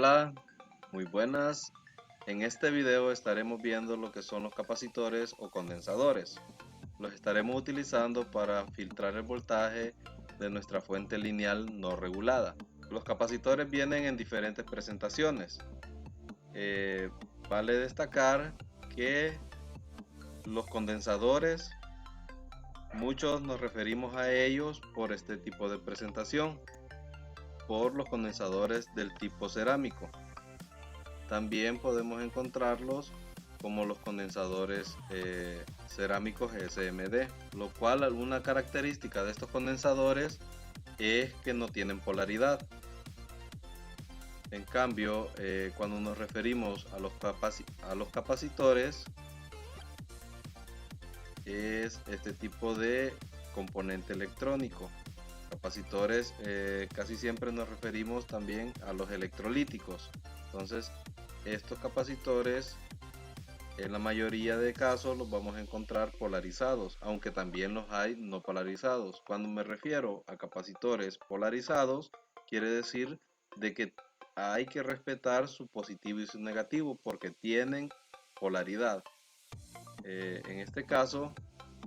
Hola, muy buenas. En este video estaremos viendo lo que son los capacitores o condensadores. Los estaremos utilizando para filtrar el voltaje de nuestra fuente lineal no regulada. Los capacitores vienen en diferentes presentaciones. Eh, vale destacar que los condensadores, muchos nos referimos a ellos por este tipo de presentación, por los condensadores del tipo cerámico. También podemos encontrarlos como los condensadores cerámicos SMD, lo cual alguna característica de estos condensadores es que no tienen polaridad. En cambio, cuando nos referimos a los capacitores, es este tipo de componente electrónico. Capacitores, casi siempre nos referimos también a los electrolíticos. Entonces, estos capacitores en la mayoría de casos los vamos a encontrar polarizados, aunque también los hay no polarizados. Cuando me refiero a capacitores polarizados, quiere decir de que hay que respetar su positivo y su negativo porque tienen polaridad. En este caso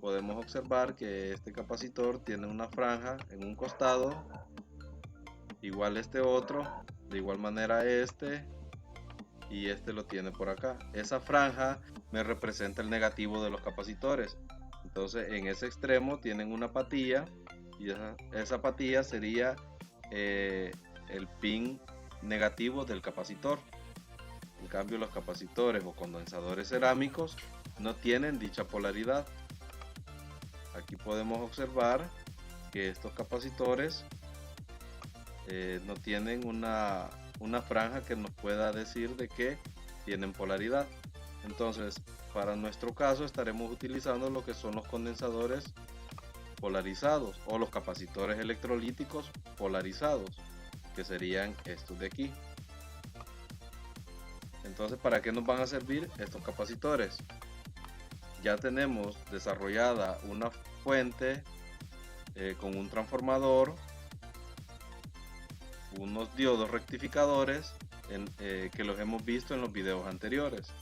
podemos observar que este capacitor tiene una franja en un costado, igual este otro, de igual manera este, y este lo tiene por acá. Esa franja me representa el negativo de los capacitores. Entonces en ese extremo tienen una patilla y esa patilla sería el pin negativo del capacitor. En cambio, los capacitores o condensadores cerámicos no tienen dicha polaridad. Aquí podemos observar que estos capacitores no tienen una franja que nos pueda decir de que tienen polaridad. Entonces, para nuestro caso estaremos utilizando lo que son los condensadores polarizados o los capacitores electrolíticos polarizados, que serían estos de aquí. Entonces, ¿para qué nos van a servir estos capacitores? Ya tenemos desarrollada una fuente con un transformador, unos diodos rectificadores que los hemos visto en los videos anteriores.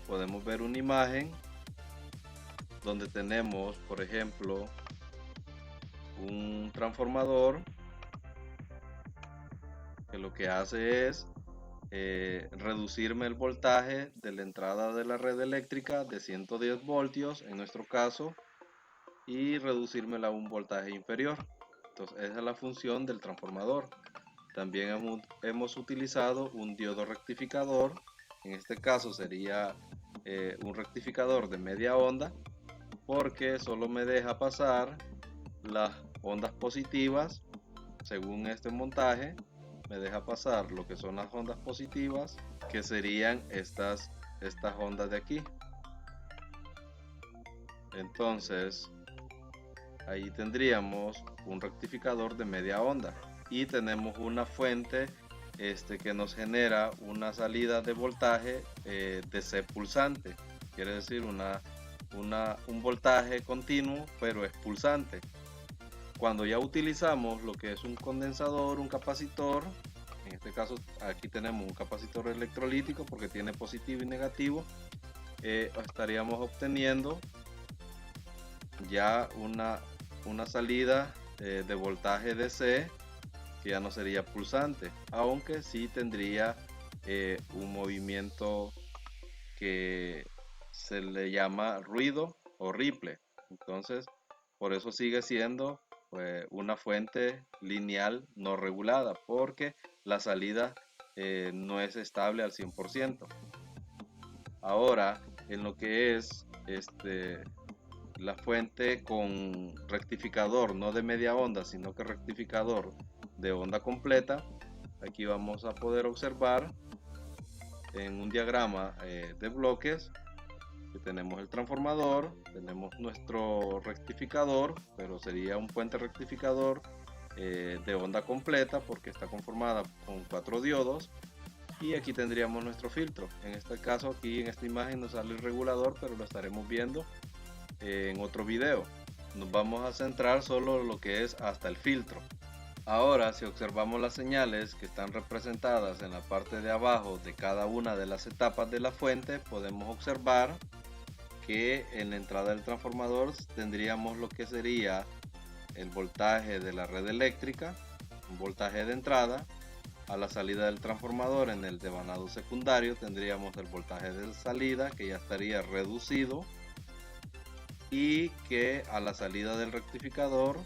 Podemos ver una imagen donde tenemos, por ejemplo, un transformador que lo que hace es reducirme el voltaje de la entrada de la red eléctrica de 110 voltios en nuestro caso y reducírmela a un voltaje inferior. Entonces esa es la función del transformador. También hemos utilizado un diodo rectificador. En este caso sería un rectificador de media onda, porque solo me deja pasar las ondas positivas. Según este montaje me deja pasar lo que son las ondas positivas, que serían estas ondas de aquí. Entonces ahí tendríamos un rectificador de media onda y tenemos una fuente que nos genera una salida de voltaje DC pulsante, quiere decir un voltaje continuo pero es pulsante. Cuando ya utilizamos lo que es un condensador, un capacitor, en este caso aquí tenemos un capacitor electrolítico porque tiene positivo y negativo, estaríamos obteniendo ya una salida de voltaje DC que ya no sería pulsante, aunque sí tendría un movimiento que se le llama ruido o ripple. Entonces, por eso sigue siendo una fuente lineal no regulada, porque la salida no es estable al 100%. Ahora, en lo que es la fuente con rectificador, no de media onda, sino que rectificador de onda completa, aquí vamos a poder observar en un diagrama de bloques que tenemos el transformador, tenemos nuestro rectificador, pero sería un puente rectificador de onda completa porque está conformada con 4 diodos, y aquí tendríamos nuestro filtro. En este caso, aquí en esta imagen nos sale el regulador, pero lo estaremos viendo en otro video. Nos vamos a centrar solo en lo que es hasta el filtro. Ahora, si observamos las señales que están representadas en la parte de abajo de cada una de las etapas de la fuente, podemos observar que en la entrada del transformador tendríamos lo que sería el voltaje de la red eléctrica, un voltaje de entrada. A la salida del transformador, en el devanado secundario, tendríamos el voltaje de salida, que ya estaría reducido, y que a la salida del rectificador,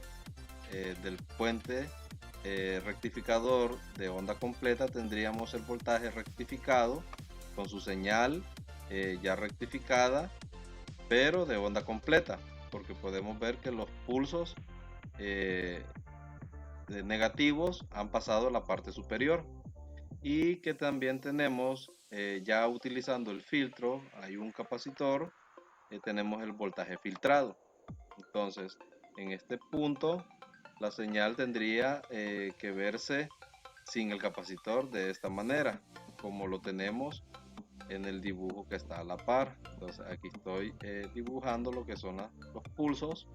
del puente rectificador de onda completa, tendríamos el voltaje rectificado con su señal ya rectificada, pero de onda completa, porque podemos ver que los pulsos negativos han pasado a la parte superior, y que también tenemos ya utilizando el filtro, hay un capacitor, tenemos el voltaje filtrado. Entonces, en este punto, la señal tendría que verse sin el capacitor de esta manera, como lo tenemos en el dibujo que está a la par. Entonces, aquí estoy dibujando lo que son los pulsos,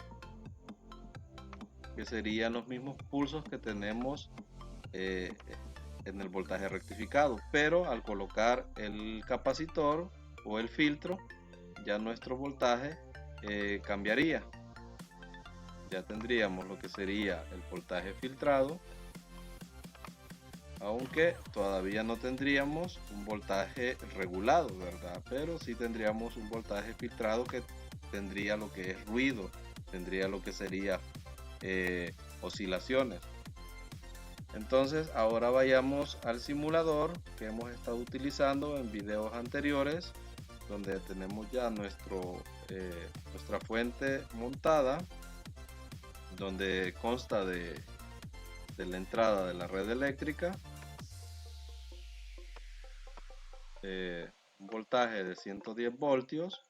que serían los mismos pulsos que tenemos eh, en el voltaje rectificado, pero al colocar el capacitor o el filtro, ya nuestro voltaje cambiaría. Ya tendríamos lo que sería el voltaje filtrado, aunque todavía no tendríamos un voltaje regulado, ¿verdad? Pero sí tendríamos un voltaje filtrado que tendría lo que es ruido, tendría lo que sería oscilaciones. Entonces ahora vayamos al simulador que hemos estado utilizando en videos anteriores, donde tenemos ya nuestra fuente montada, donde consta de la entrada de la red eléctrica, un voltaje de 110 voltios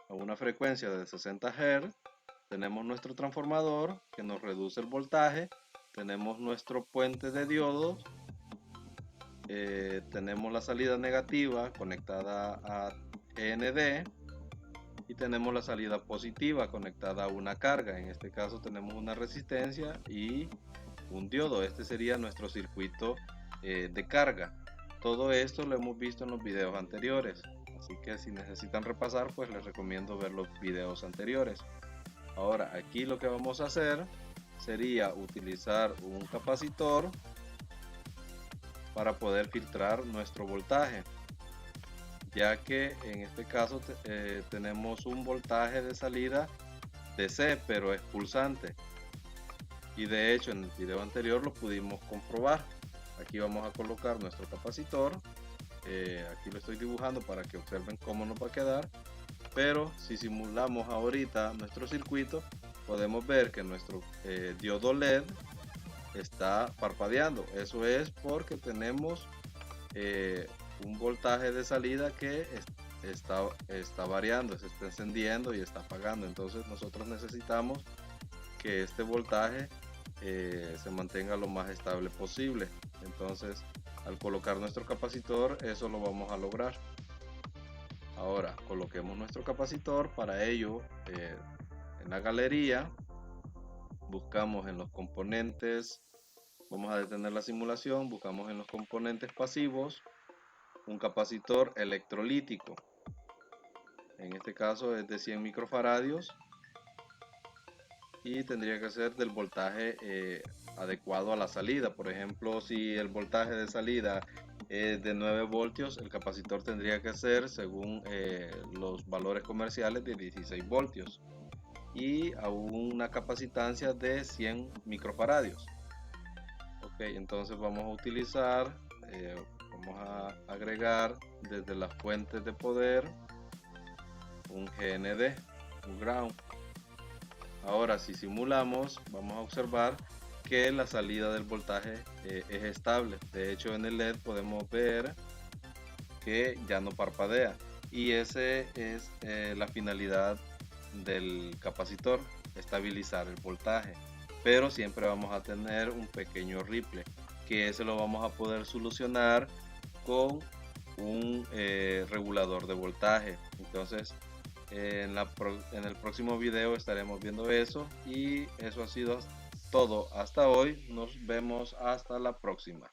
a una frecuencia de 60 Hz. Tenemos nuestro transformador que nos reduce el voltaje, tenemos nuestro puente de diodos, tenemos la salida negativa conectada a GND y tenemos la salida positiva conectada a una carga. En este caso tenemos una resistencia y un diodo. Este sería nuestro circuito de carga. Todo esto lo hemos visto en los videos anteriores, así que si necesitan repasar, pues les recomiendo ver los videos anteriores. Ahora, aquí lo que vamos a hacer sería utilizar un capacitor para poder filtrar nuestro voltaje, ya que en este caso tenemos un voltaje de salida DC, pero es pulsante, y de hecho en el video anterior lo pudimos comprobar. Aquí vamos a colocar nuestro capacitor, aquí lo estoy dibujando para que observen cómo nos va a quedar, pero si simulamos ahorita nuestro circuito, podemos ver que nuestro diodo LED está parpadeando. Eso es porque tenemos un voltaje de salida que está variando, se está encendiendo y está apagando. Entonces nosotros necesitamos que este voltaje se mantenga lo más estable posible. Entonces, al colocar nuestro capacitor, eso lo vamos a lograr. Ahora coloquemos nuestro capacitor. Para ello, en la galería buscamos en los componentes, vamos a detener la simulación, buscamos en los componentes pasivos un capacitor electrolítico. En este caso es de 100 microfaradios y tendría que ser del voltaje adecuado a la salida. Por ejemplo, si el voltaje de salida es de 9 voltios, el capacitor tendría que ser, según los valores comerciales, de 16 voltios y a una capacitancia de 100 microfaradios. Ok, entonces vamos a utilizar, vamos a agregar desde las fuentes de poder un GND, un ground. Ahora, si simulamos, vamos a observar que la salida del voltaje es estable. De hecho, en el LED podemos ver que ya no parpadea, y ese es la finalidad del capacitor, estabilizar el voltaje. Pero siempre vamos a tener un pequeño ripple, que ese lo vamos a poder solucionar con un regulador de voltaje. Entonces, en el próximo video estaremos viendo eso, y eso ha sido todo hasta hoy. Nos vemos hasta la próxima.